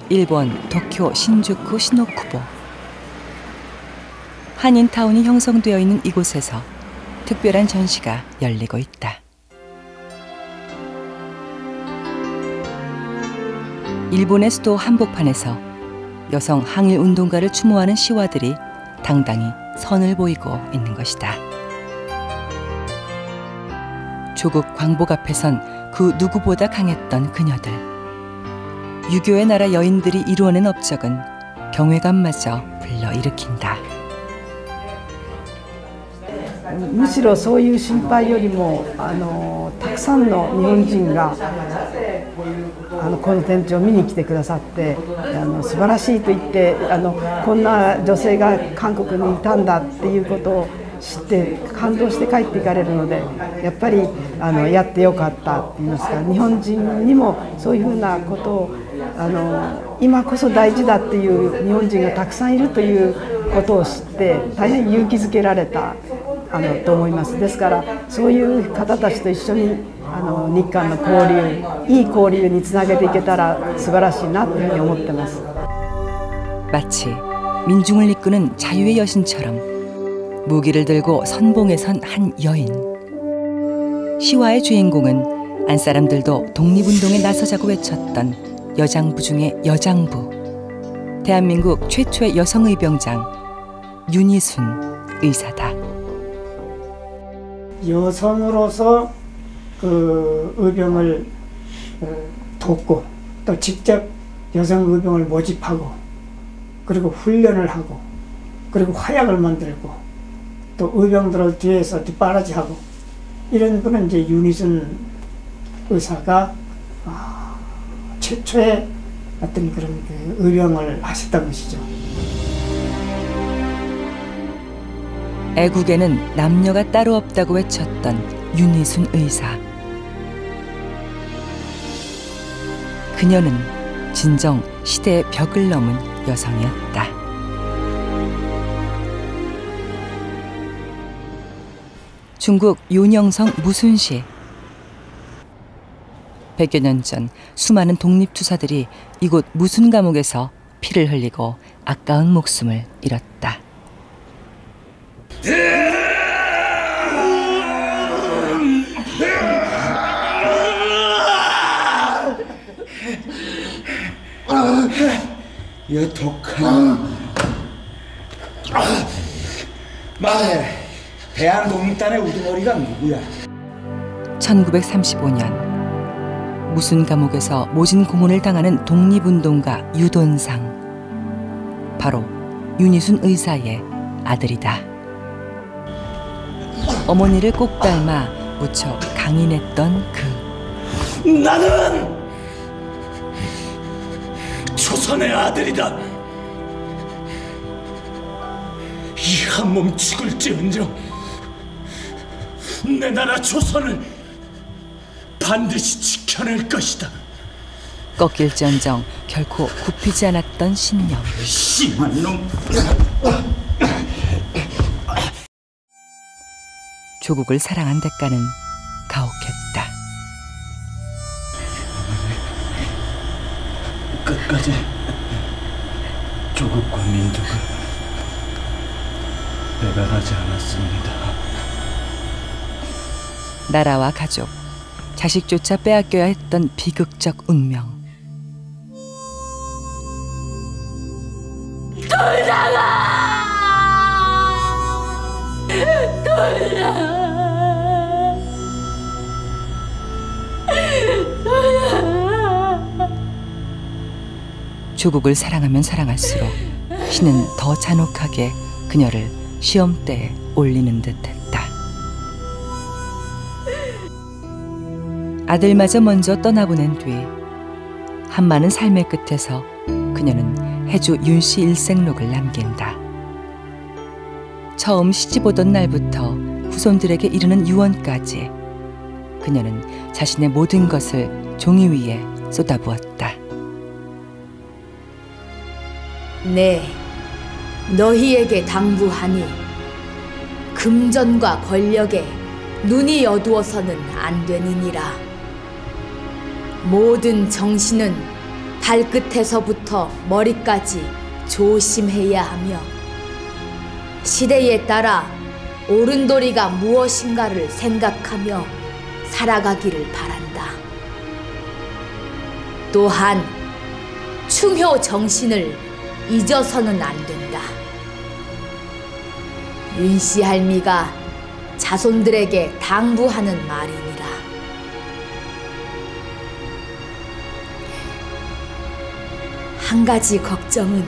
일본 도쿄 신주쿠 시노쿠보. 한인타운이 형성되어 있는 이곳에서 특별한 전시가 열리고 있다. 일본의 수도 한복판에서 여성 항일 운동가를 추모하는 시와들이 당당히 선을 보이고 있는 것이다. 조국 광복 앞에선 그 누구보다 강했던 그녀들. 유교의 나라 여인들이 이루어낸 업적은 경외감마저 불러일으킨다. むしろそういう心配よりもたくさんの日本人がこの展示を見に来てくださって素晴らしいと言ってこんな女性が韓国にいたんだっていうことを知って感動して帰っていかれるのでやっぱりやってよかったって言いますか日本人にもそういうふうなことを今こそ大事だっていう日本人がたくさんいるということを知って大変勇気づけられたと思います。ですからそういう方たちと一緒に日韓の交流いい交流につなげていけたら素晴らしいなというふうに思ってます。 마치 민중을 이끄는 자유의 여신처럼 무기를 들고 선봉에 선 한 여인. 시와의 주인공은 안사람들도 독립운동에 나서자고 외쳤던 여장부 중의 여장부. 대한민국 최초의 여성의병장 윤희순 의사다. 여성으로서 그 의병을 돕고 또 직접 여성 의병을 모집하고 그리고 훈련을 하고 그리고 화약을 만들고 또 의병들을 뒤에서 뒷바라지하고 이런 분은 이제 윤희순 의사가 최초의 어떤 그런 그 의병을 하셨던 것이죠. 애국에는 남녀가 따로 없다고 외쳤던 윤희순 의사. 그녀는 진정 시대의 벽을 넘은 여성이었다. 중국 윤영성 무순시. 100여 년 전 수많은 독립투사들이 이곳 무순 감옥에서 피를 흘리고 아까운 목숨을 잃었다. 이 독한 말해 대한독립단의 우두머리가 누구야? 1935년 무순 감옥에서 모진 고문을 당하는 독립운동가 유돈상. 바로 윤희순 의사의 아들이다. 어머니를 꼭 닮아 무척 강인했던 그. 나는 조선의 아들이다. 이 한 몸 죽을지언정 내 나라 조선을 반드시 지켜낼 것이다. 꺾일지언정 결코 굽히지 않았던 신념. 심한 놈. 조국을 사랑한 대가는 가혹했다. 끝까지 조국과 민족을 배반하지 않았습니다. 나라와 가족, 자식조차 빼앗겨야 했던 비극적 운명. 돌아가! 돌아가! 조국을 사랑하면 사랑할수록 신은 더 잔혹하게 그녀를 시험대에 올리는 듯했다. 아들마저 먼저 떠나보낸 뒤 한많은 삶의 끝에서 그녀는 해주 윤씨 일생록을 남긴다. 처음 시집오던 날부터 후손들에게 이르는 유언까지 그녀는 자신의 모든 것을 종이 위에 쏟아부었다. 네, 너희에게 당부하니 금전과 권력에 눈이 어두워서는 안 되느니라. 모든 정신은 발끝에서부터 머리까지 조심해야 하며 시대에 따라 옳은 도리가 무엇인가를 생각하며 살아가기를 바란다. 또한 충효 정신을 잊어서는 안 된다. 윤씨 할미가 자손들에게 당부하는 말이니라. 한 가지 걱정은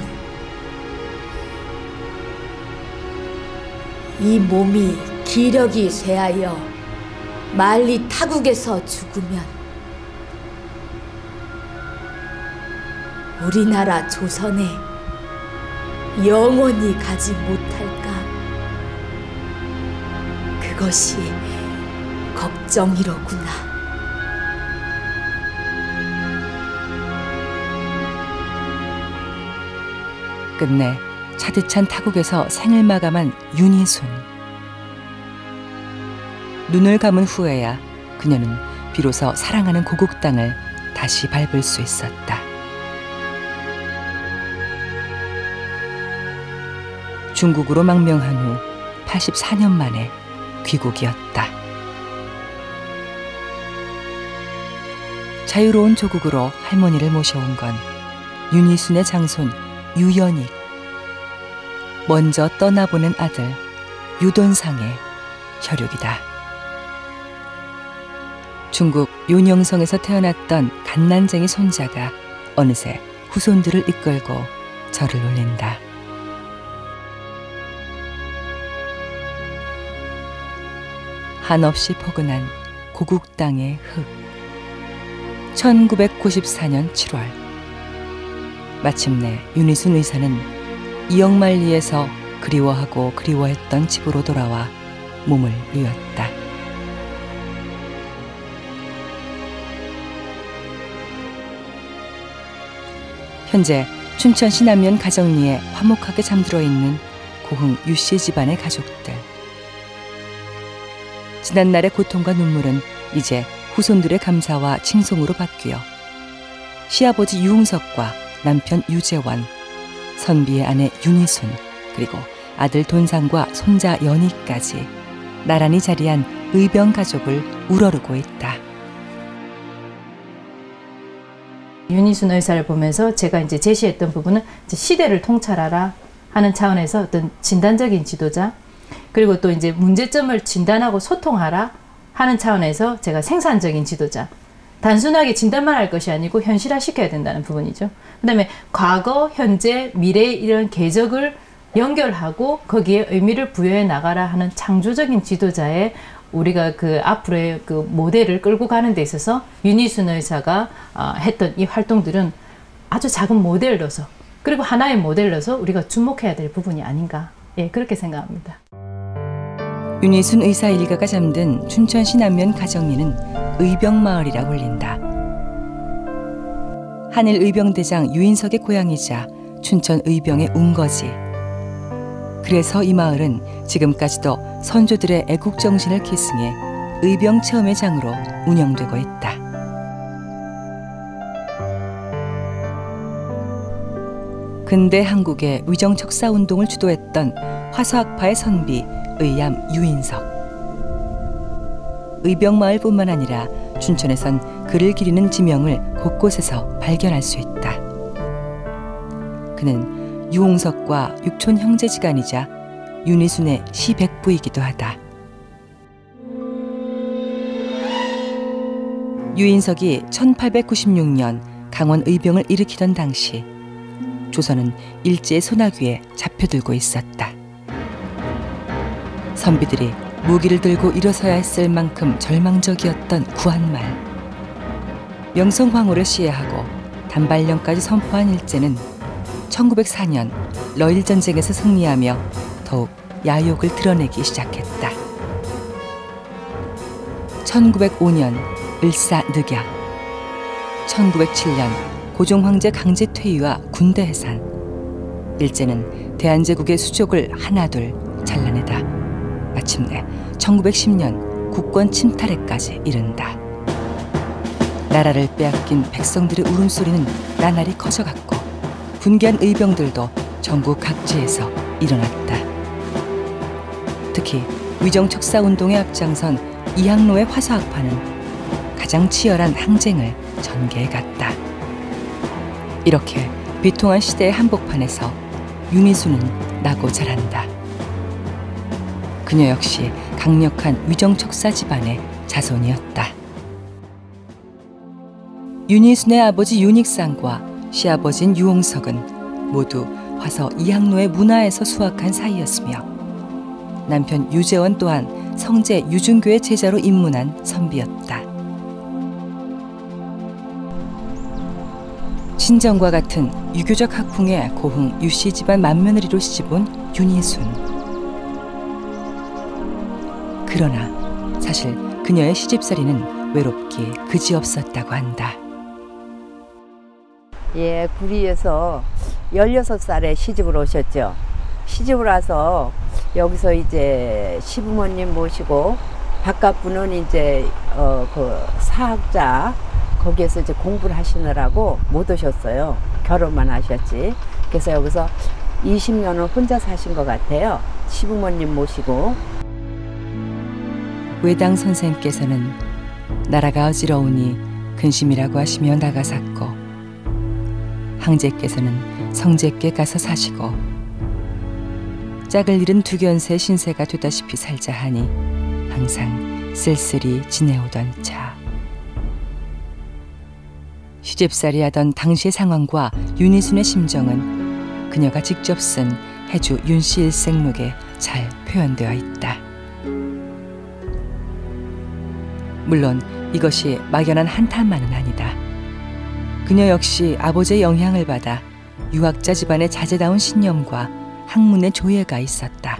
이 몸이 기력이 쇠하여 만리 타국에서 죽으면 우리나라 조선에 영원히 가지 못할까? 그것이 걱정이로구나. 끝내 차디찬 타국에서 생을 마감한 윤희순. 눈을 감은 후에야 그녀는 비로소 사랑하는 고국 땅을 다시 밟을 수 있었다. 중국으로 망명한 후 84년 만에 귀국이었다. 자유로운 조국으로 할머니를 모셔온 건 윤희순의 장손 유연익, 먼저 떠나보낸 아들 유돈상의 혈육이다. 중국 요녕성에서 태어났던 갓난쟁이 손자가 어느새 후손들을 이끌고 절을 올린다. 한없이 포근한 고국 땅의 흙. 1994년 7월 마침내 윤희순 의사는 이억만리에서 그리워하고 그리워했던 집으로 돌아와 몸을 누였다. 현재 춘천시 남면 가정리에 화목하게 잠들어 있는 고흥 유씨 집안의 가족들. 지난날의 고통과 눈물은 이제 후손들의 감사와 칭송으로 바뀌어 시아버지 유흥석과 남편 유재원, 선비의 아내 윤희순, 그리고 아들 돈상과 손자 연희까지 나란히 자리한 의병 가족을 우러르고 있다. 윤희순 의사를 보면서 제가 이제 제시했던 부분은 이제 시대를 통찰하라 하는 차원에서 어떤 진단적인 지도자, 그리고 또 이제 문제점을 진단하고 소통하라 하는 차원에서 제가 생산적인 지도자, 단순하게 진단만 할 것이 아니고 현실화 시켜야 된다는 부분이죠. 그 다음에 과거, 현재, 미래 이런 궤적을 연결하고 거기에 의미를 부여해 나가라 하는 창조적인 지도자의 우리가 그 앞으로의 그 모델을 끌고 가는 데 있어서 윤희순 의사가 했던 이 활동들은 아주 작은 모델로서, 그리고 하나의 모델로서 우리가 주목해야 될 부분이 아닌가, 예, 그렇게 생각합니다. 윤희순 의사 일가가 잠든 춘천시 남면 가정리는 의병마을이라 불린다. 한일 의병대장 유인석의 고향이자 춘천 의병의 운거지. 그래서 이 마을은 지금까지도 선조들의 애국정신을 계승해 의병 체험의 장으로 운영되고 있다. 근대 한국의 위정척사 운동을 주도했던 화서학파의 선비 의암 유인석. 의병마을뿐만 아니라 춘천에선 그를 기리는 지명을 곳곳에서 발견할 수 있다. 그는 유홍석과 육촌 형제지간이자 윤희순의 시백부이기도 하다. 유인석이 1896년 강원 의병을 일으키던 당시 조선은 일제의 소나귀에 잡혀들고 있었다. 선비들이 무기를 들고 일어서야 했을 만큼 절망적이었던 구한말. 명성황후를 시해하고 단발령까지 선포한 일제는 1904년 러일전쟁에서 승리하며 더욱 야욕을 드러내기 시작했다. 1905년 을사늑약, 1907년 고종황제 강제 퇴위와 군대 해산. 일제는 대한제국의 수족을 하나둘 잘라내다 마침내 1910년 국권 침탈에까지 이른다. 나라를 빼앗긴 백성들의 울음소리는 나날이 커져갔고 분개한 의병들도 전국 각지에서 일어났다. 특히 위정척사 운동에 앞장선 이항로의 화서학파는 가장 치열한 항쟁을 전개해갔다. 이렇게 비통한 시대의 한복판에서 윤희수는 나고 자란다. 그녀 역시 강력한 위정척사 집안의 자손이었다. 윤희순의 아버지 윤익상과 시아버지인 유홍석은 모두 화서 이항로의 문화에서 수학한 사이였으며 남편 유재원 또한 성제 유중교의 제자로 입문한 선비였다. 친정과 같은 유교적 학풍의 고흥 유씨 집안 맏며느리로 시집온 윤희순. 그러나 사실 그녀의 시집살이는 외롭기 그지없었다고 한다. 예, 구리에서 16살에 시집을 오셨죠. 시집을 와서 여기서 이제 시부모님 모시고 바깥분은 이제 그 사학자 거기에서 이제 공부를 하시느라고 못 오셨어요. 결혼만 하셨지. 그래서 여기서 20년을 혼자 사신 것 같아요. 시부모님 모시고. 외당 선생께서는 나라가 어지러우니 근심이라고 하시며 나가샀고 항제께서는 성제께 가서 사시고 짝을 잃은 두견새 신세가 되다시피 살자 하니 항상 쓸쓸히 지내오던 차. 시집살이 하던 당시의 상황과 윤희순의 심정은 그녀가 직접 쓴 해주 윤씨 일생록에 잘 표현되어 있다. 물론 이것이 막연한 한탄만은 아니다. 그녀 역시 아버지의 영향을 받아 유학자 집안의 자제다운 신념과 학문의 조예가 있었다.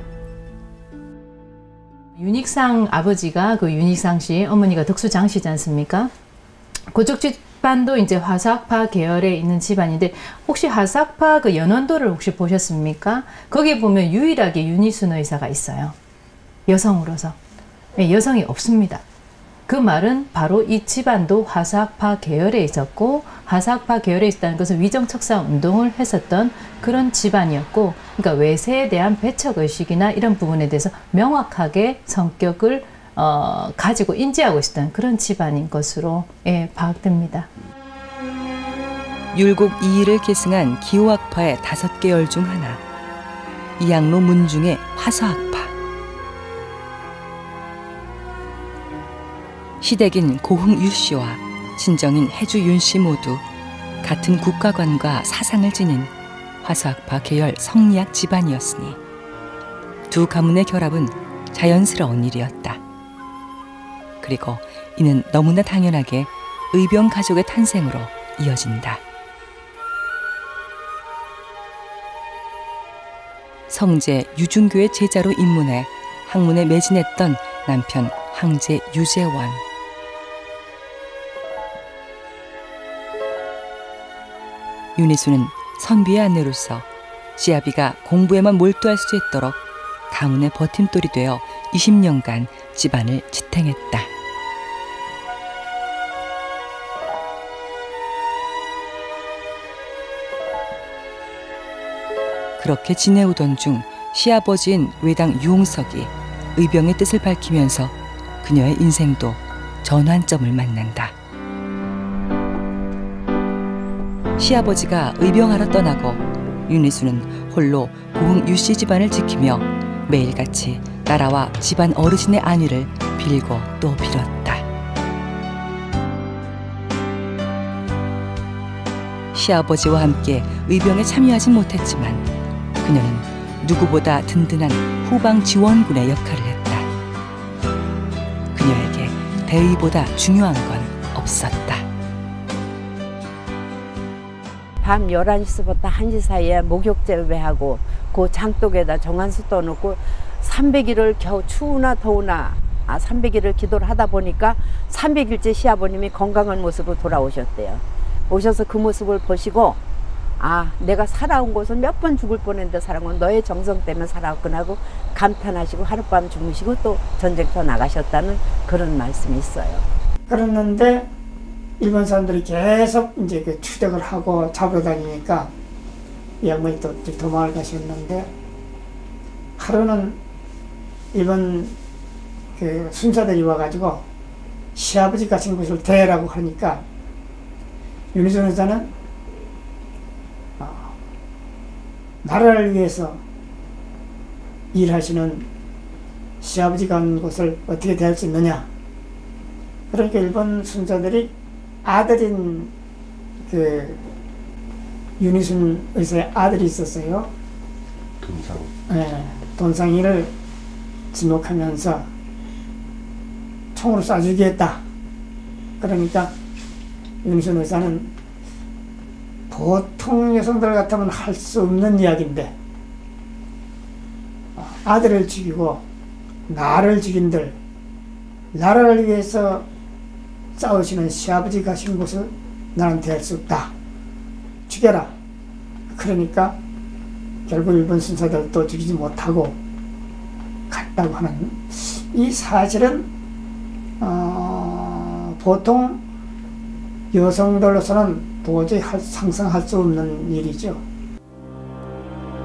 윤익상 아버지가 그 윤익상 씨, 어머니가 덕수장 씨지 않습니까? 그쪽 집안도 이제 화사학파 계열에 있는 집안인데 혹시 화사학파 그 연원도를 혹시 보셨습니까? 거기 보면 유일하게 윤희순 의사가 있어요. 여성으로서. 네, 여성이 없습니다. 그 말은 바로 이 집안도 화사학파 계열에 있었고 화사학파 계열에 있다는 것은 위정척사 운동을 했었던 그런 집안이었고 그러니까 외세에 대한 배척의식이나 이런 부분에 대해서 명확하게 성격을 가지고 인지하고 있었던 그런 집안인 것으로 파악됩니다. 율곡 이의를 계승한 기호학파의 5계열 중 하나 이항로 문중의 화서학파. 시댁인 고흥 유씨와 친정인 해주 윤씨 모두 같은 국가관과 사상을 지닌 화서학파 계열 성리학 집안이었으니 두 가문의 결합은 자연스러운 일이었다. 그리고 이는 너무나 당연하게 의병 가족의 탄생으로 이어진다. 성제 유중교의 제자로 입문해 학문에 매진했던 남편 항제 유재원. 윤희수는 선비의 아내로서 지아비가 공부에만 몰두할 수 있도록 가문의 버팀돌이 되어 20년간 집안을 지탱했다. 그렇게 지내오던 중 시아버지인 외당 유홍석이 의병의 뜻을 밝히면서 그녀의 인생도 전환점을 만난다. 시아버지가 의병하러 떠나고 윤희수는 홀로 고흥 유씨 집안을 지키며 매일같이 나라와 집안 어르신의 안위를 빌고 또 빌었다. 시아버지와 함께 의병에 참여하진 못했지만 그녀는 누구보다 든든한 후방 지원군의 역할을 했다. 그녀에게 대의보다 중요한 건 없었다. 밤 11시부터 1시 사이에 목욕제배하고 그 장독에다 정한수 떠놓고 300일을 겨우 추우나 더우나 300일을 기도를 하다 보니까 300일째 시아버님이 건강한 모습으로 돌아오셨대요. 오셔서 그 모습을 보시고 내가 살아온 곳은 몇 번 죽을 뻔했는데 살아온 건 너의 정성 때문에 살아왔구나 하고 감탄하시고 하룻밤 주무시고 또 전쟁터 나가셨다는 그런 말씀이 있어요. 그랬는데 일본 사람들이 계속 이제 그 추적을 하고 잡으러 다니니까 이 양반이 또 도망을 가셨는데, 하루는 일본 그 순사들이 와가지고 시아버지 가신 곳을 대라고 하니까 윤희순 의사는 나라를 위해서 일하시는 시아버지 간 곳을 어떻게 대할 수 있느냐. 그러니까 일본 순사들이 아들인 그 윤희순 의사의 아들이 있었어요. 돈상. 네, 돈상이를 지목하면서 총으로 쏴 죽이겠다. 그러니까 윤희순 의사는 보통 여성들 같으면 할 수 없는 이야기인데, 아들을 죽이고 나를 죽인들, 나라를 위해서 싸우시는 시아버지 가신 곳을 나는 대할 수 없다. 죽여라. 그러니까 결국 일본 순사들도 죽이지 못하고 갔다고 하는 이 사실은 보통 여성들로서는 도저히 상상할 수 없는 일이죠.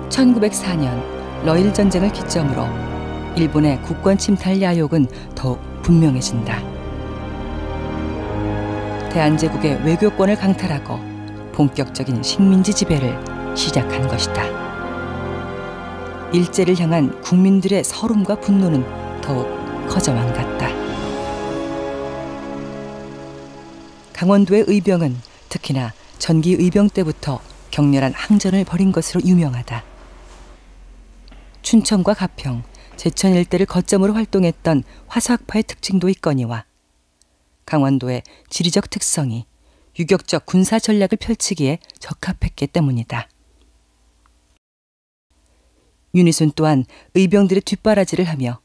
1904년 러일 전쟁을 기점으로 일본의 국권 침탈 야욕은 더욱 분명해진다. 대한제국의 외교권을 강탈하고 본격적인 식민지 지배를 시작한 것이다. 일제를 향한 국민들의 서름과 분노는 더욱 커져만 갔다. 강원도의 의병은 특히나 전기 의병 때부터 격렬한 항전을 벌인 것으로 유명하다. 춘천과 가평, 제천 일대를 거점으로 활동했던 화사학파의 특징도 있거니와 강원도의 지리적 특성이 유격적 군사 전략을 펼치기에 적합했기 때문이다. 윤희순 또한 의병들의 뒷바라지를 하며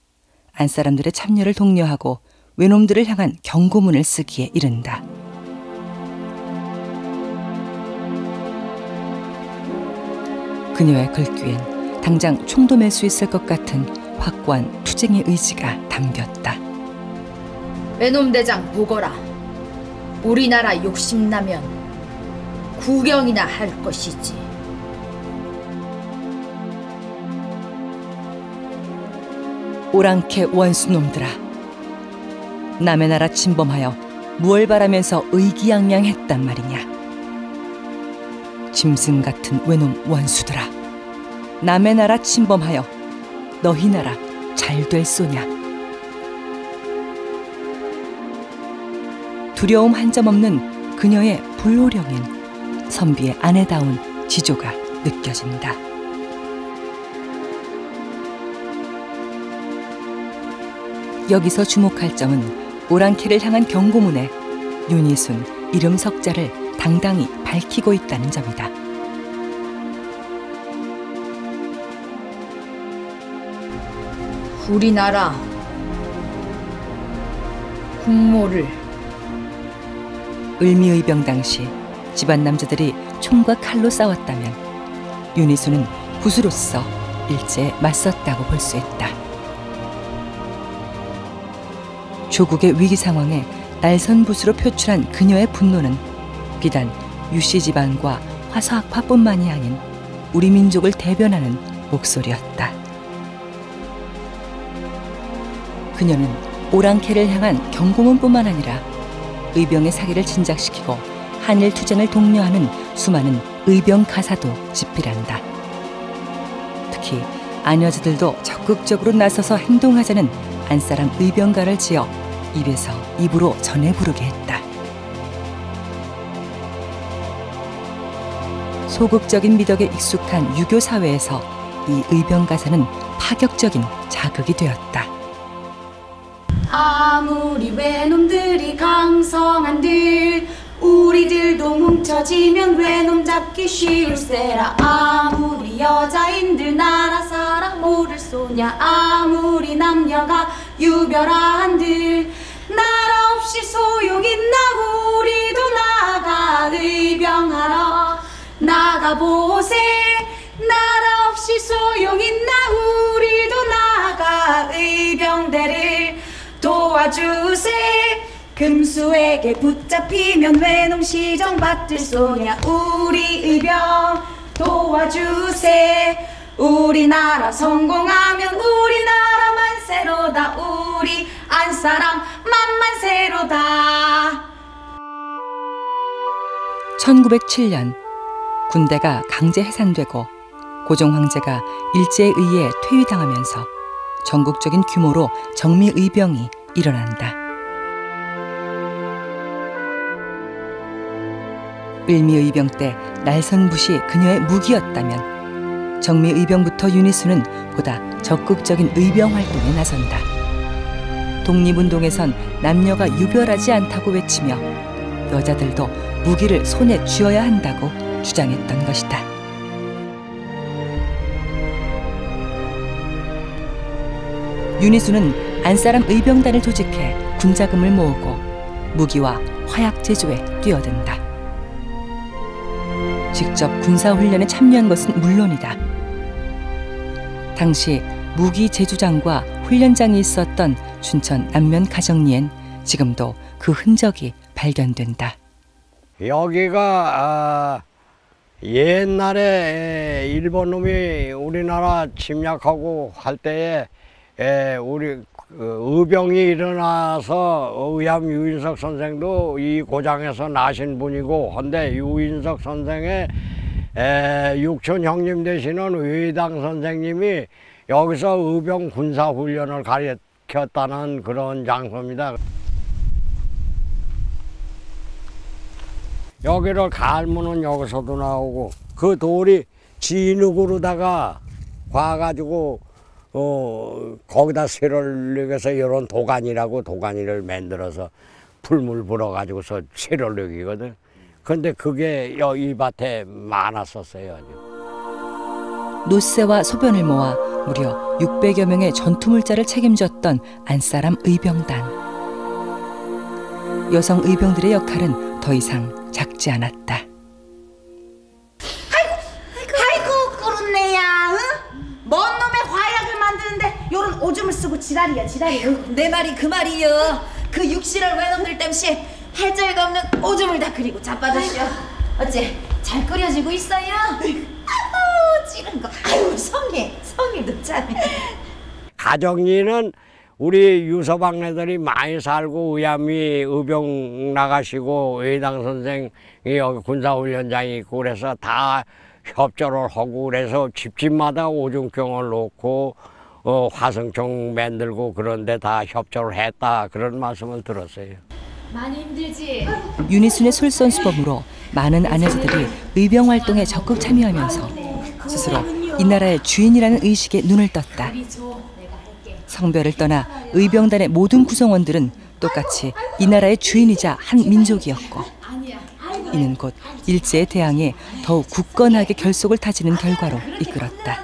안사람들의 참여를 독려하고 외놈들을 향한 경고문을 쓰기에 이른다. 그녀의 글귀엔 당장 총도 맬 수 있을 것 같은 확고한 투쟁의 의지가 담겼다. 외놈 대장 보거라. 우리나라 욕심나면 구경이나 할 것이지. 오랑캐 원수놈들아. 남의 나라 침범하여 무얼 바라면서 의기양양했단 말이냐. 짐승 같은 외놈 원수들아. 남의 나라 침범하여 너희 나라 잘 될 소냐. 두려움 한 점 없는 그녀의 불호령엔 선비의 아내다운 지조가 느껴진다. 여기서 주목할 점은 오랑캐를 향한 경고문에 윤희순 이름 석자를 당당히 밝히고 있다는 점이다. 우리나라 국모를 을미의병 당시 집안 남자들이 총과 칼로 싸웠다면 윤희순은 붓으로서 일제에 맞섰다고 볼 수 있다. 조국의 위기 상황에 날선붓으로 표출한 그녀의 분노는 비단 유씨 집안과 화사학파뿐만이 아닌 우리 민족을 대변하는 목소리였다. 그녀는 오랑캐를 향한 경고문뿐만 아니라 의병의 사기를 진작시키고 한일 투쟁을 독려하는 수많은 의병 가사도 집필한다. 특히 아녀즈들도 적극적으로 나서서 행동하자는 안사람 의병가를 지어 입에서 입으로 전해 부르게 했다. 소극적인 미덕에 익숙한 유교 사회에서 이 의병 가사는 파격적인 자극이 되었다. 아무리 외놈들이 강성한들 우리들도 뭉쳐지면 외놈 잡기 쉬울세라. 아무리 여자인들 나라 사랑 모를 소냐. 아무리 남녀가 유별한들 나라 없이 소용있나. 우리도 나가 의병하러 나가보세. 나라 없이 소용있나. 우리도 나가 의병대를 도와주세. 금수에게 붙잡히면 외놈 시정 받들 소냐. 우리 의병 도와주세. 우리나라 성공하면 우리나라 만세로다. 우리 안사람 만만세로다. 1907년 군대가 강제 해산되고 고종 황제가 일제에 의해 퇴위당하면서 전국적인 규모로 정미의병이 일어난다. 을미의병 때 날선붓이 그녀의 무기였다면 정미의병부터 윤희수는 보다 적극적인 의병 활동에 나선다. 독립운동에선 남녀가 유별하지 않다고 외치며 여자들도 무기를 손에 쥐어야 한다고 주장했던 것이다. 윤희수는 안사람 의병단을 조직해 군자금을 모으고 무기와 화약 제조에 뛰어든다. 직접 군사훈련에 참여한 것은 물론이다. 당시 무기 제조장과 훈련장이 있었던 춘천 남면 가정리엔 지금도 그 흔적이 발견된다. 여기가 옛날에 일본 놈이 우리나라 침략하고 할 때에 우리 의병이 일어나서 의암 유인석 선생도 이 고장에서 나신 분이고, 근데 유인석 선생의 육촌 형님 되시는 외당 선생님이 여기서 의병 군사훈련을 가르쳤다는 그런 장소입니다. 여기를 갈무는 여기서도 나오고, 그 돌이 진흙으로다가 과가지고 거기다 쇠를력에서 이런 도가니라고 도가니를 만들어서 풀물 불어가지고서 쇠를력이거든. 근데 그게 이 밭에 많았었어요. 노쇠와 소변을 모아 무려 600여 명의 전투물자를 책임졌던 안사람 의병단. 여성 의병들의 역할은 더 이상 작지 않았다. 아이고 꿀은내야. 응? 뭔 놈의 화약을 만드는데 요런 오줌을 쓰고 지랄이야 지랄이. 내 말이 그 말이여. 그 육실을 외놈들 땜시 할 자가 없는 오줌을 다 그리고 자빠졌시오. 어째 잘 끓여지고 있어요? 아유 찌른 거. 아유 성의도 참. 가정리는 우리 유서방네들이 많이 살고, 의암이 의병 나가시고 외당 선생이 여기 군사훈련장이 있고 그래서 다 협조를 하고, 그래서 집집마다 오줌경을 놓고 화성총 만들고 그런데 다 협조를 했다, 그런 말씀을 들었어요. 많이 힘들지? 윤희순의 솔선수범으로 많은 아내들이 의병 활동에 적극 참여하면서 스스로 이 나라의 주인이라는 의식에 눈을 떴다. 성별을 떠나 의병단의 모든 구성원들은 똑같이 이 나라의 주인이자 한 민족이었고, 이는 곧 일제에 대항해 더욱 굳건하게 결속을 다지는 결과로 이끌었다.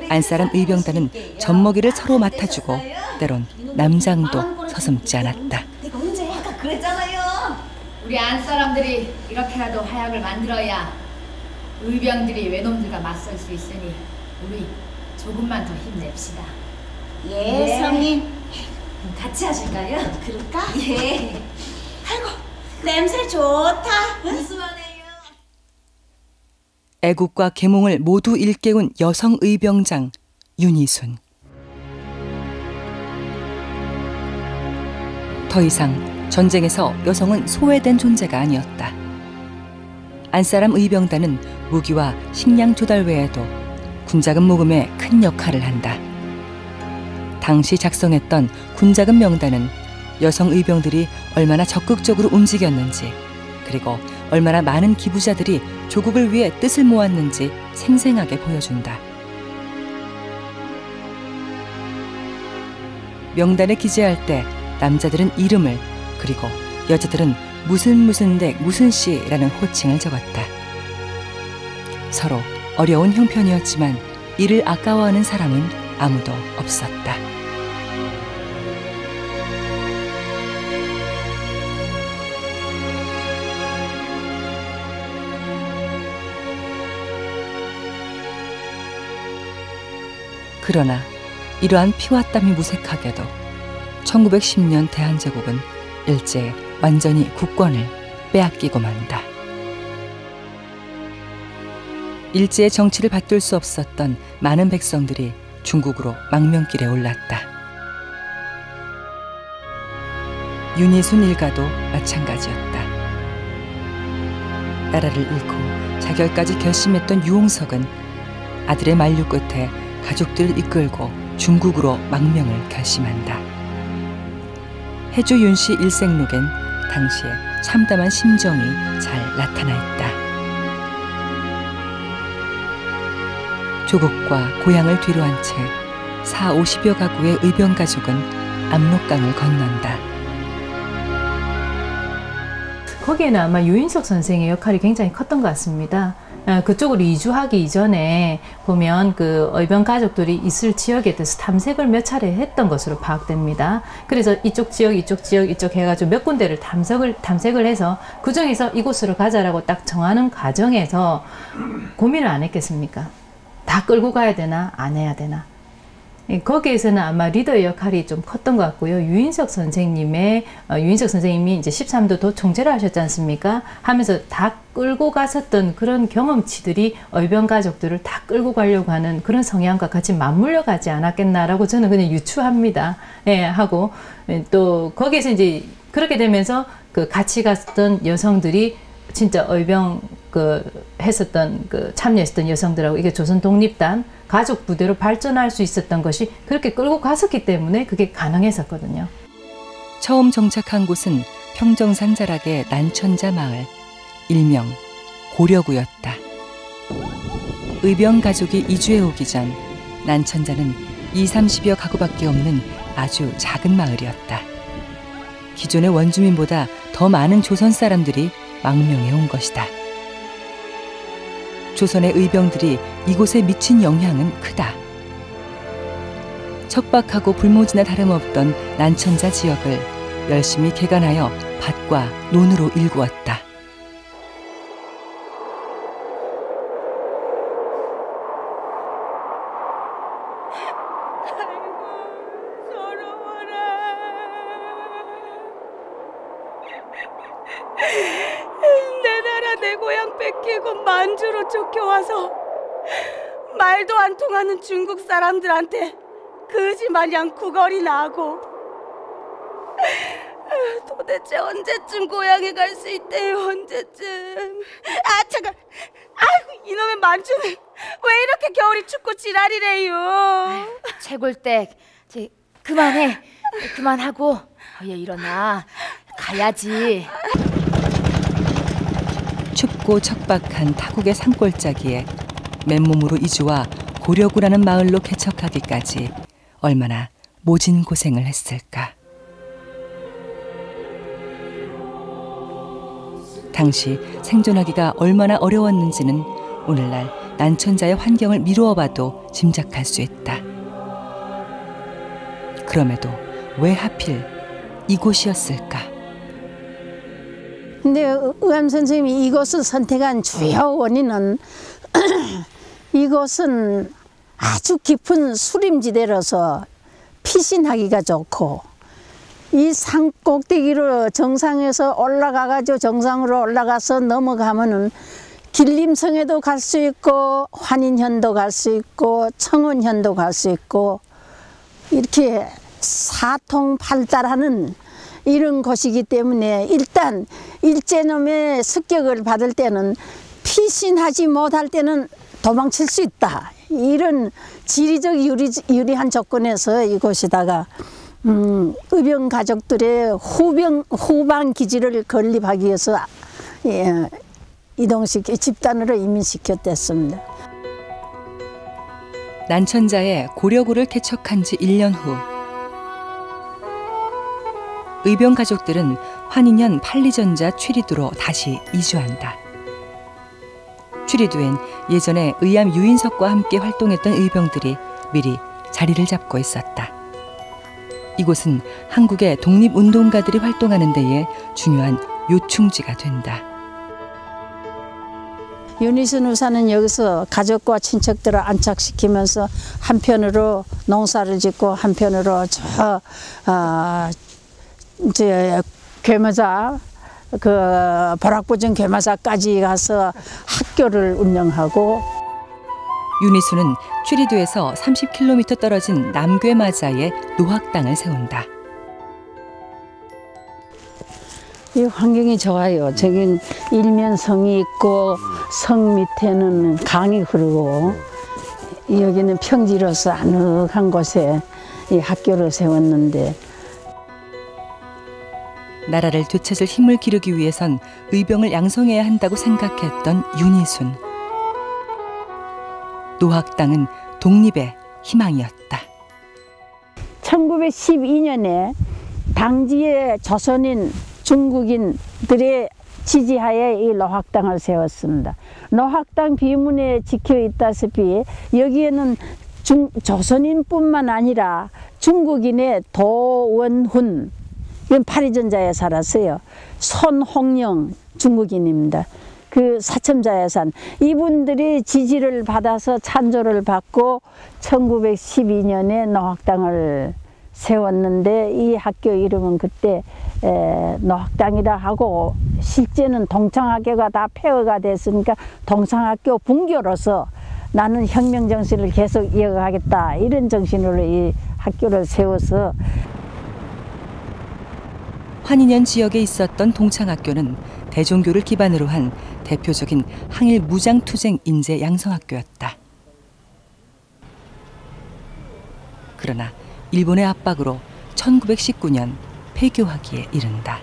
안사람 의병단은 젖먹이를 서로 맡아주고 때론 남장도 서슴지 않았다. 내가 언제 아까 그랬잖아요. 우리 안사람들이 이렇게라도 화약을 만들어야 의병들이 외놈들과 맞설 수 있으니 우리 조금만 더 힘냅시다. 예, 성님. 같이 하실까요? 그럴까? 예. 아이고, 냄새 좋다. 구수하네요. 애국과 계몽을 모두 일깨운 여성 의병장 윤희순. 더 이상 전쟁에서 여성은 소외된 존재가 아니었다. 안사람 의병단은 무기와 식량 조달 외에도 군자금 모금에 큰 역할을 한다. 당시 작성했던 군자금 명단은 여성 의병들이 얼마나 적극적으로 움직였는지, 그리고 얼마나 많은 기부자들이 조국을 위해 뜻을 모았는지 생생하게 보여준다. 명단에 기재할 때 남자들은 이름을, 그리고 여자들은 무슨 댁 무슨 씨라는 호칭을 적었다. 서로 어려운 형편이었지만 이를 아까워하는 사람은 아무도 없었다. 그러나 이러한 피와 땀이 무색하게도 1910년 대한제국은 일제 완전히 국권을 빼앗기고 만다. 일제의 정치를 받들 수 없었던 많은 백성들이 중국으로 망명길에 올랐다. 윤희순 일가도 마찬가지였다. 나라를 잃고 자결까지 결심했던 유홍석은 아들의 만류 끝에 가족들을 이끌고 중국으로 망명을 결심한다. 해주 윤씨 일생록엔 당시의 참담한 심정이 잘 나타나 있다. 조국과 고향을 뒤로한 채 40~50여 가구의 의병 가족은 압록강을 건넌다. 거기에는 아마 유인석 선생의 역할이 굉장히 컸던 것 같습니다. 그쪽으로 이주하기 이전에 보면 그 의병 가족들이 있을 지역에 대해서 탐색을 몇 차례 했던 것으로 파악됩니다. 그래서 이쪽 지역 해가지고 몇 군데를 탐색을 해서 그 중에서 이곳으로 가자라고 딱 정하는 과정에서 고민을 안 했겠습니까? 다 끌고 가야 되나 안 해야 되나? 거기에서는 아마 리더의 역할이 좀 컸던 것 같고요. 유인석 선생님이 이제 13도 총재를 하셨지 않습니까? 하면서 다 끌고 갔었던 그런 경험치들이 의병 가족들을 다 끌고 가려고 하는 그런 성향과 같이 맞물려 가지 않았겠나라고 저는 그냥 유추합니다. 하고 또 거기에서 이제 그렇게 되면서 그 같이 갔던 여성들이 진짜 의병 했었던 참여했었던 여성들하고 이게 조선 독립단 가족 부대로 발전할 수 있었던 것이 그렇게 끌고 갔었기 때문에 그게 가능했었거든요. 처음 정착한 곳은 평정산 자락의 난천자 마을, 일명 고려구였다. 의병 가족이 이주해 오기 전 난천자는 20~30여 가구밖에 없는 아주 작은 마을이었다. 기존의 원주민보다 더 많은 조선 사람들이 망명해 온 것이다. 조선의 의병들이 이곳에 미친 영향은 크다. 척박하고 불모지나 다름없던 난천자 지역을 열심히 개간하여 밭과 논으로 일구었다. 내 고향 뺏기고 만주로 쫓겨와서 말도 안 통하는 중국 사람들한테 거지마냥 구걸이나 하고 도대체 언제쯤 고향에 갈 수 있대요? 언제쯤? 아 잠깐, 아이고 이놈의 만주는 왜 이렇게 겨울이 춥고 지랄이래요? 채굴댁 그만해. 그만하고 얘 일어나 가야지. 춥고 척박한 타국의 산골짜기에 맨몸으로 이주와 고려구라는 마을로 개척하기까지 얼마나 모진 고생을 했을까. 당시 생존하기가 얼마나 어려웠는지는 오늘날 난천자의 환경을 미루어 봐도 짐작할 수 있다. 그럼에도 왜 하필 이곳이었을까? 근데 의암 선생님이 이곳을 선택한 주요 원인은 이곳은 아주 깊은 수림지대로서 피신하기가 좋고 이 산 꼭대기로 정상에서 올라가가지고 정상으로 올라가서 넘어가면은 길림성에도 갈 수 있고 환인현도 갈 수 있고 청운현도 갈 수 있고 이렇게 사통팔달하는 이런 곳이기 때문에 일단 일제놈의 습격을 받을 때는 피신하지 못할 때는 도망칠 수 있다. 이런 지리적 유리한 조건에서 이곳에다가 의병 가족들의 후방 기지를 건립하기 위해서 집단으로 이민시켰댔습니다. 난천자에 고려구를 개척한 지 1년 후 의병 가족들은 환인현 판리전자 취리도로 다시 이주한다. 취리도엔 예전에 의암 유인석과 함께 활동했던 의병들이 미리 자리를 잡고 있었다. 이곳은 한국의 독립운동가들이 활동하는 데에 중요한 요충지가 된다. 윤희순 의사는 여기서 가족과 친척들을 안착시키면서 한편으로 농사를 짓고 한편으로 괴마자 벼락부정 괴마사까지 가서 학교를 운영하고 윤희수는 취리도에서 30km 떨어진 남괴마자에 노학당을 세운다. 이 환경이 좋아요. 저긴 일면성이 있고 성 밑에는 강이 흐르고 여기는 평지로서 아늑한 곳에 이 학교를 세웠는데 나라를 되찾을 힘을 기르기 위해선 의병을 양성해야 한다고 생각했던 윤희순. 노학당은 독립의 희망이었다. 1912년에 당지의 조선인 중국인들의 지지하에 이 노학당을 세웠습니다. 노학당 비문에 적혀 있다시피 여기에는 조선인뿐만 아니라 중국인의 도원훈, 이건 파리전자에 살았어요. 손홍영 중국인입니다. 그 사첨자야산 이분들이 지지를 받아서 찬조를 받고 1912년에 노학당을 세웠는데 이 학교 이름은 그때 노학당이라 하고 실제는 동창학교가 다 폐허가 됐으니까 동창학교 분교로서 나는 혁명 정신을 계속 이어가겠다 이런 정신으로 이 학교를 세워서 환인현 지역에 있었던 동창학교는 대종교를 기반으로 한 대표적인 항일 무장투쟁 인재 양성학교였다. 그러나 일본의 압박으로 1919년 폐교하기에 이른다.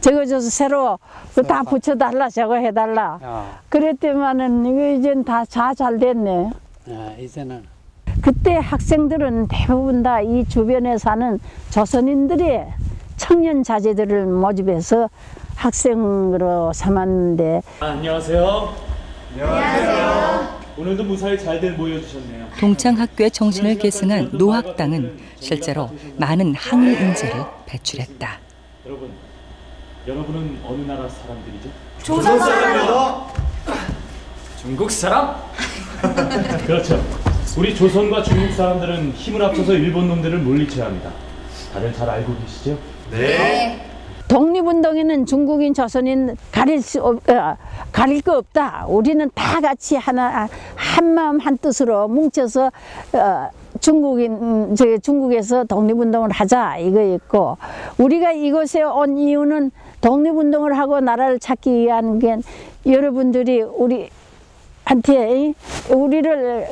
저거 줘서 새로 다 붙여달라 저거 해달라 그랬더만은 이거 이젠 다 잘 됐네. 이제는 그때 학생들은 대부분 다 이 주변에 사는 조선인들의 청년 자제들을 모집해서 학생으로 삼았는데. 안녕하세요. 안녕하세요. 오늘도 무사히 잘들 모여주셨네요. 동창학교의 정신을 계승한 노학당은 실제로 많은 항일 인재를 배출했다. 여러분은 어느 나라 사람들이죠? 조선 사람이요. 중국 사람? 그렇죠. 우리 조선과 중국 사람들은 힘을 합쳐서 일본 놈들을 물리쳐야 합니다. 다들 잘 알고 계시죠? 네. 독립운동에는 중국인, 조선인 가릴 거 없다. 우리는 다 같이 한 마음 한 뜻으로 뭉쳐서 중국에서 독립운동을 하자 이거 있고 우리가 이곳에 온 이유는 독립운동을 하고 나라를 찾기 위한 게 여러분들이 우리한테 우리를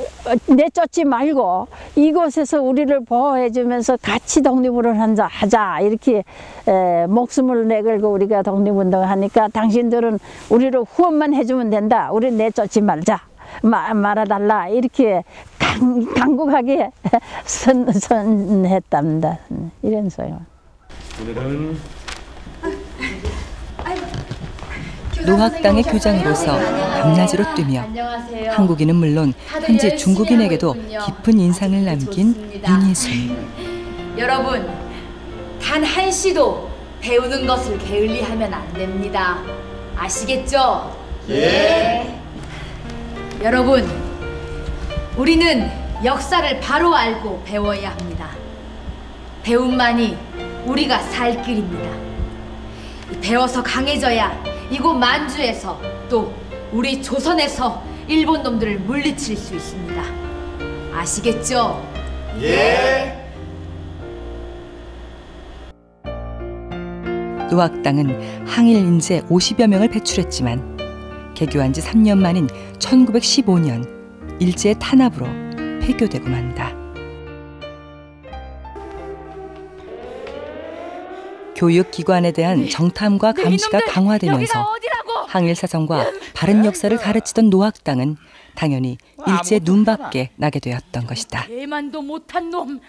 내쫓지 말고 이곳에서 우리를 보호해주면서 같이 독립을 하자 이렇게 목숨을 내걸고 우리가 독립운동을 하니까 당신들은 우리를 후원만 해주면 된다. 우리 내쫓지 말자. 말아달라 이렇게 강국하게 선했답니다. 이런 소요. 오늘은 노학당의 교장으로서 밤낮으로 뛰며 한국인은 물론 현지 중국인에게도 깊은 인상을 남긴 윤희순. 여러분, 단 한시도 배우는 것을 게을리하면 안 됩니다. 아시겠죠? 예. 여러분, 우리는 역사를 바로 알고 배워야 합니다. 배움만이 우리가 살 길입니다. 배워서 강해져야 이곳 만주에서 또 우리 조선에서 일본 놈들을 물리칠 수 있습니다. 아시겠죠? 예. 노학당은 항일 인재 50여 명을 배출했지만 개교한 지 3년 만인 1915년 일제의 탄압으로 폐교되고 만다. 교육기관에 대한 정탐과 감시가 강화되면서 항일 사정과 바른 역사를 가르치던 노학당은 당연히 일제 눈밖에 나게 되었던 것이다. 대만도 못한 놈.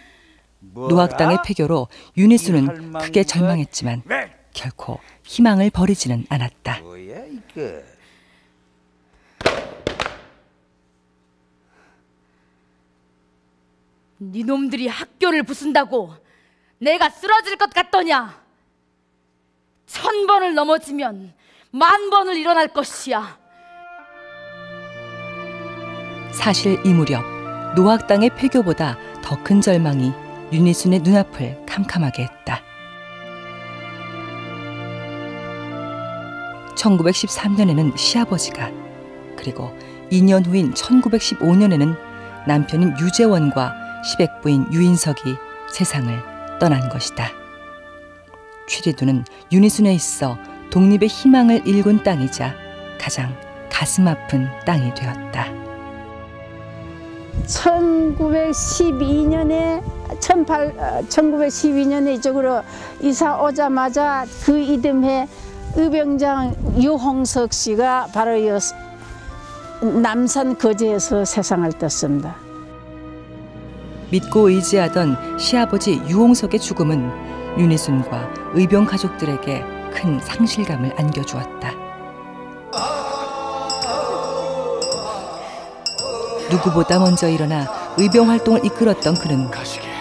노학당의 폐교로 윤희수는 크게 절망했지만 결코 희망을 버리지는 않았다. 뭐야 이거? 니놈들이 학교를 부순다고 내가 쓰러질 것 같더냐? 1000번을 넘어지면 10,000번을 일어날 것이야. 사실 이 무렵 노학당의 폐교보다 더 큰 절망이 윤희순의 눈앞을 캄캄하게 했다. 1913년에는 시아버지가, 그리고 2년 후인 1915년에는 남편인 유재원과 시백부인 유인석이 세상을 떠난 것이다. 취리두는 윤희순에 있어 독립의 희망을 일군 땅이자 가장 가슴 아픈 땅이 되었다. 1912년에 이쪽으로 이사 오자마자 그 이듬해 의병장 유홍석 씨가 바로 남산 거제에서 세상을 떴습니다. 믿고 의지하던 시아버지 유홍석의 죽음은 윤희순과 의병 가족들에게 큰 상실감을 안겨주었다. 누구보다 먼저 일어나 의병 활동을 이끌었던 그는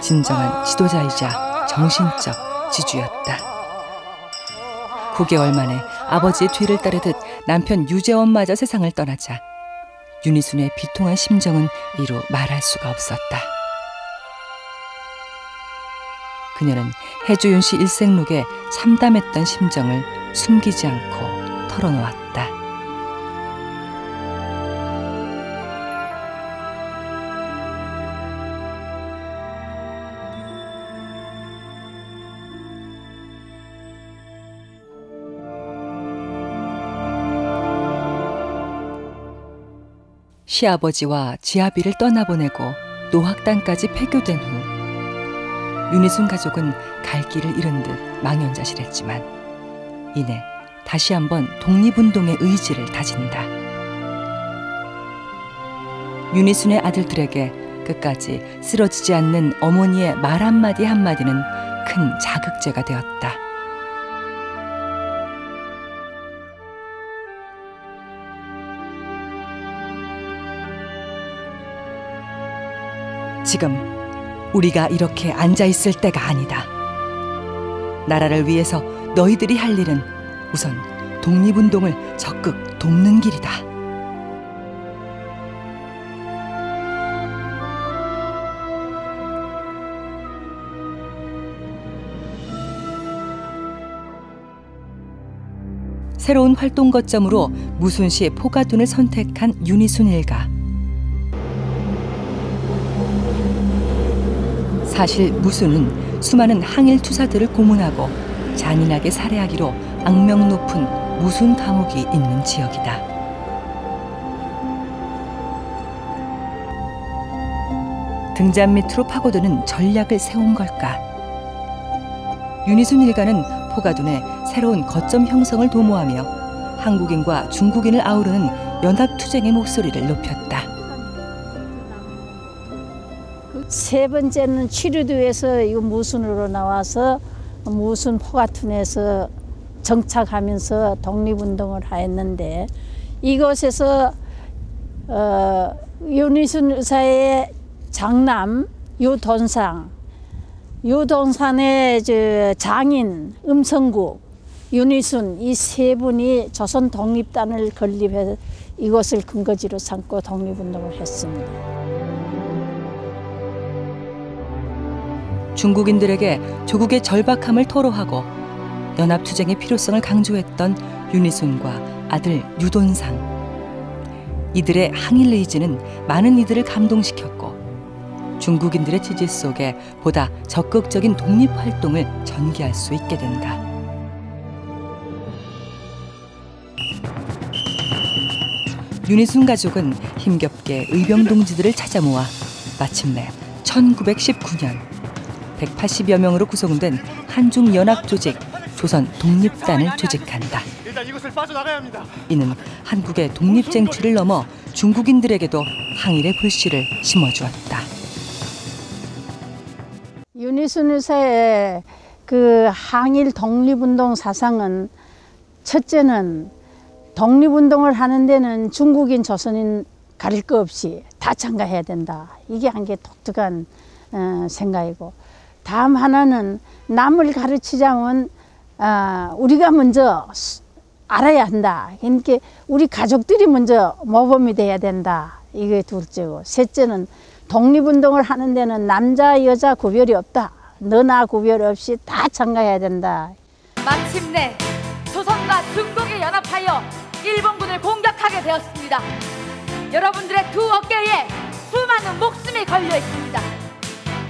진정한 지도자이자 정신적 지주였다. 9개월 만에 아버지의 뒤를 따르듯 남편 유재원마저 세상을 떠나자 윤희순의 비통한 심정은 이루 말할 수가 없었다. 그녀는 해주윤 씨 일생록에 참담했던 심정을 숨기지 않고 털어놓았다. 시아버지와 지아비를 떠나보내고 노학당까지 폐교된 후 윤희순 가족은 갈 길을 잃은 듯 망연자실했지만 이내 다시 한번 독립운동의 의지를 다진다. 윤희순의 아들들에게 끝까지 쓰러지지 않는 어머니의 말 한마디 한마디는 큰 자극제가 되었다. 지금 우리가 이렇게 앉아있을 때가 아니다. 나라를 위해서 너희들이 할 일은 우선 독립운동을 적극 돕는 길이다. 새로운 활동 거점으로 무순시의 포가둔을 선택한 윤희순 일가. 사실 무순은 수많은 항일 투사들을 고문하고 잔인하게 살해하기로 악명 높은 무순 감옥이 있는 지역이다. 등잔 밑으로 파고드는 전략을 세운 걸까? 윤희순 일가는 포가둔의 새로운 거점 형성을 도모하며 한국인과 중국인을 아우르는 연합투쟁의 목소리를 높였다. 세 번째는 취리두에서 이거 무순으로 나와서 무순 포가둔에서 정착하면서 독립운동을 하였는데 이곳에서 윤희순 의사의 장남 유돈산의 장인 음성국, 윤희순 이 세 분이 조선 독립단을 건립해 이곳을 근거지로 삼고 독립운동을 했습니다. 중국인들에게 조국의 절박함을 토로하고 연합투쟁의 필요성을 강조했던 윤희순과 아들 유돈상. 이들의 항일 의지는 많은 이들을 감동시켰고 중국인들의 지지 속에 보다 적극적인 독립활동을 전개할 수 있게 된다. 윤희순 가족은 힘겹게 의병동지들을 찾아 모아 마침내 1919년 180여 명으로 구성된 한중연합조직 조선 독립단을 조직한다. 일단 이곳을 빠져나가야 합니다. 이는 한국의 독립쟁취를 넘어 중국인들에게도 항일의 불씨를 심어주었다. 윤희순 의사의 그 항일 독립운동 사상은 첫째는 독립운동을 하는 데는 중국인 조선인 가릴 거 없이 다 참가해야 된다. 이게 한 게 독특한 생각이고 다음 하나는 남을 가르치자면 우리가 먼저 알아야 한다. 그러니까 우리 가족들이 먼저 모범이 돼야 된다. 이게 둘째고, 셋째는 독립운동을 하는 데는 남자 여자 구별이 없다. 너나 구별 없이 다 참가해야 된다. 마침내 조선과 중국이 연합하여 일본군을 공격하게 되었습니다. 여러분들의 두 어깨에 수많은 목숨이 걸려 있습니다.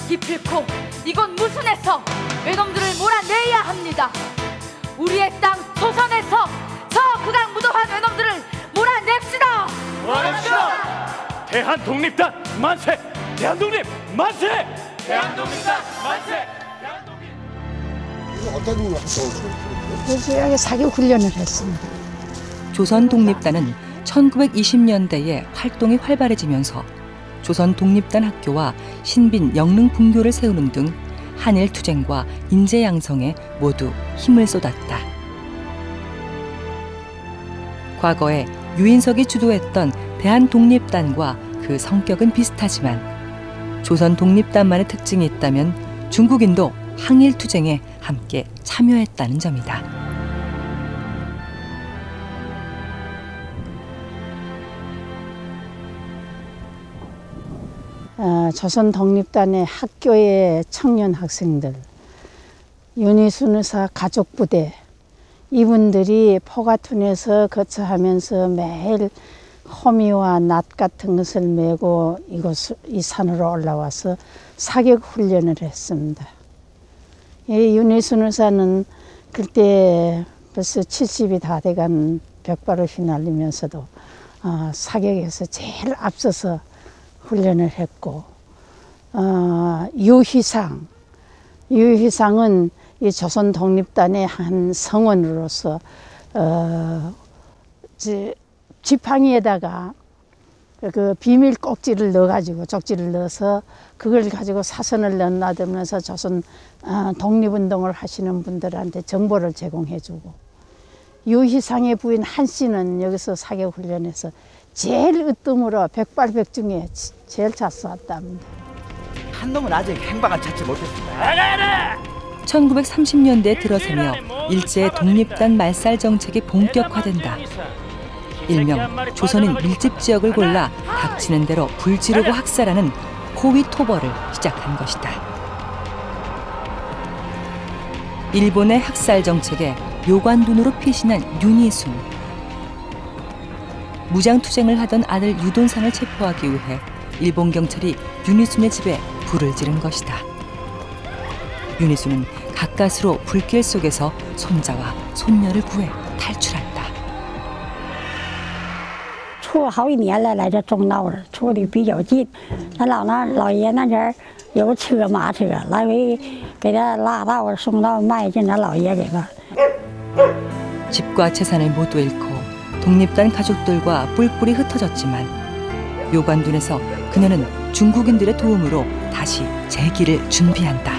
기필코 이곳 무순에서 외놈들을 몰아내야 합니다. 우리의 땅 조선에서 저 극악무도한 외놈들을 몰아냅시다. 몰아냅시다. 대한독립단 만세! 대한독립 만세! 대한독립단 만세! 어떤 활동? 여기 사격 훈련을 했습니다. 조선 독립단은 1920년대에 활동이 활발해지면서 조선 독립단 학교와 신빈 영릉 분교를 세우는 등 한일 투쟁과 인재 양성에 모두 힘을 쏟았다. 과거에 유인석이 주도했던 대한독립단과 그 성격은 비슷하지만 조선 독립단만의 특징이 있다면 중국인도 항일 투쟁에 함께 참여했다는 점이다. 조선 독립단의 학교의 청년 학생들, 윤희순 의사 가족부대, 이분들이 포가툰에서 거처하면서 매일 호미와 낫 같은 것을 메고 이 산으로 올라와서 사격 훈련을 했습니다. 윤희순 의사는 그때 벌써 70이 다 돼간 벽발을 휘날리면서도 사격에서 제일 앞서서 훈련을 했고, 유희상은 이 조선 독립단의 한 성원으로서 지팡이에다가 그 비밀 꼭지를 넣어가지고 쪽지를 넣어서 그걸 가지고 사선을 넘나들면서 조선 독립운동을 하시는 분들한테 정보를 제공해주고, 유희상의 부인 한 씨는 여기서 사격 훈련해서 제일 으뜸으로 백발백중에 제일 잘 쐈답니다. 한 놈은 아직 행방을 찾지 못했습니다. 1930년대에 들어서며 일제 독립단 말살 정책이 본격화된다. 일명 조선인 밀집 지역을 골라 닥치는 대로 불지르고 학살하는 호위토벌을 시작한 것이다. 일본의 학살 정책에 묘관둔으로 피신한 윤희순. 무장투쟁을 하던 아들 유돈상을 체포하기 위해 일본 경찰이 윤희순의 집에 불을 지른 것이다. 윤희순은 가까스로 불길 속에서 손자와 손녀를 구해 탈출한다. 出好几年了，来这种闹了，出的比较近。咱老爷那阵儿有车马车，来回给他拉到送到卖进咱老爷这个。 집과 재산을 모두 잃고 독립단 가족들과 뿔뿔이 흩어졌지만 묘관둔에서 그녀는 중국인들의 도움으로 다시 재기를 준비한다.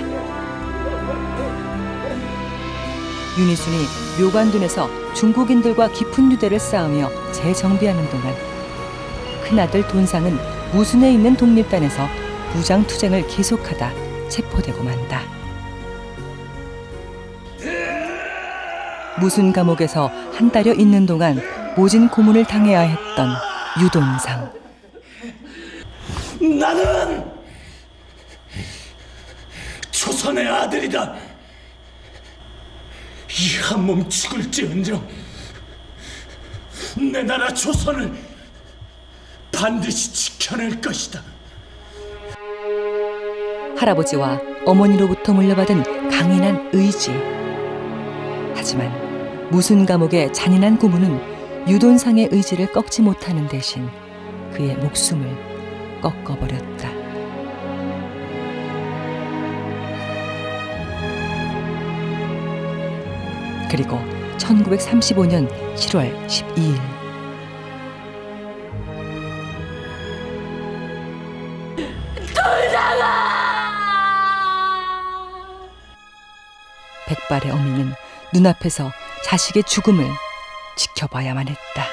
윤희순이 묘관둔에서 중국인들과 깊은 유대를 쌓으며 재정비하는 동안 큰아들 돈상은 무순에 있는 독립단에서 무장투쟁을 계속하다 체포되고 만다. 무순 감옥에서 한 달여 있는 동안 모진 고문을 당해야 했던 유돈상. 나는 조선의 아들이다. 이 한 몸 죽을지언정 내 나라 조선을 반드시 지켜낼 것이다. 할아버지와 어머니로부터 물려받은 강인한 의지. 하지만 무순 감옥의 잔인한 고문은 유돈상의 의지를 꺾지 못하는 대신 그의 목숨을 꺾어버렸다. 그리고 1935년 7월 12일 백발의 어미는 눈앞에서 자식의 죽음을 지켜봐야만 했다.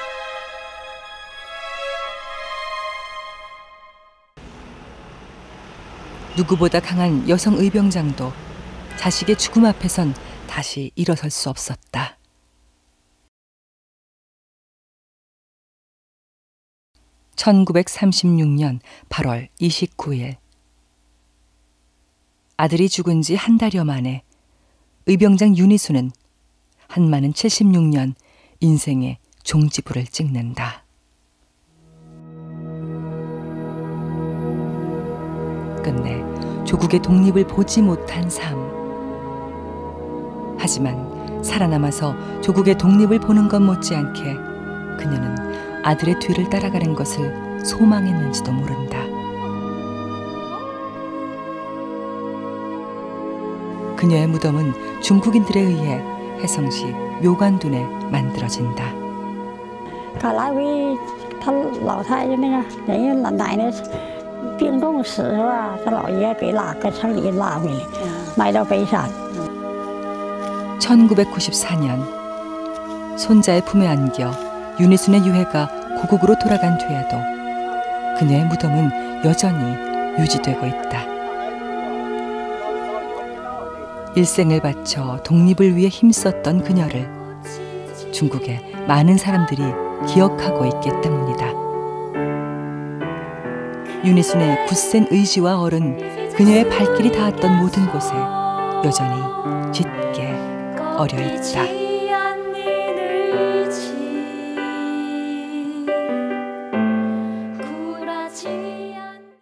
누구보다 강한 여성 의병장도 자식의 죽음 앞에선 다시 일어설 수 없었다. 1936년 8월 29일 아들이 죽은 지 한 달여 만에 의병장 윤희수는 한마는 76년 인생의 종지부를 찍는다. 끝내 조국의 독립을 보지 못한 삶. 하지만 살아남아서 조국의 독립을 보는 것 못지않게 그녀는 아들의 뒤를 따라가는 것을 소망했는지도 모른다. 그녀의 무덤은 중국인들에 의해 혜성시 묘관둔에 만들어진다. 그 1994년 손자의 품에 안겨 윤희순의 유해가 고국으로 돌아간 뒤에도 그녀의 무덤은 여전히 유지되고 있다. 일생을 바쳐 독립을 위해 힘썼던 그녀를 중국의 많은 사람들이 기억하고 있기 때문이다. 윤희순의 굳센 의지와 어른, 그녀의 발길이 닿았던 모든 곳에 여전히 짙게 어려 있다.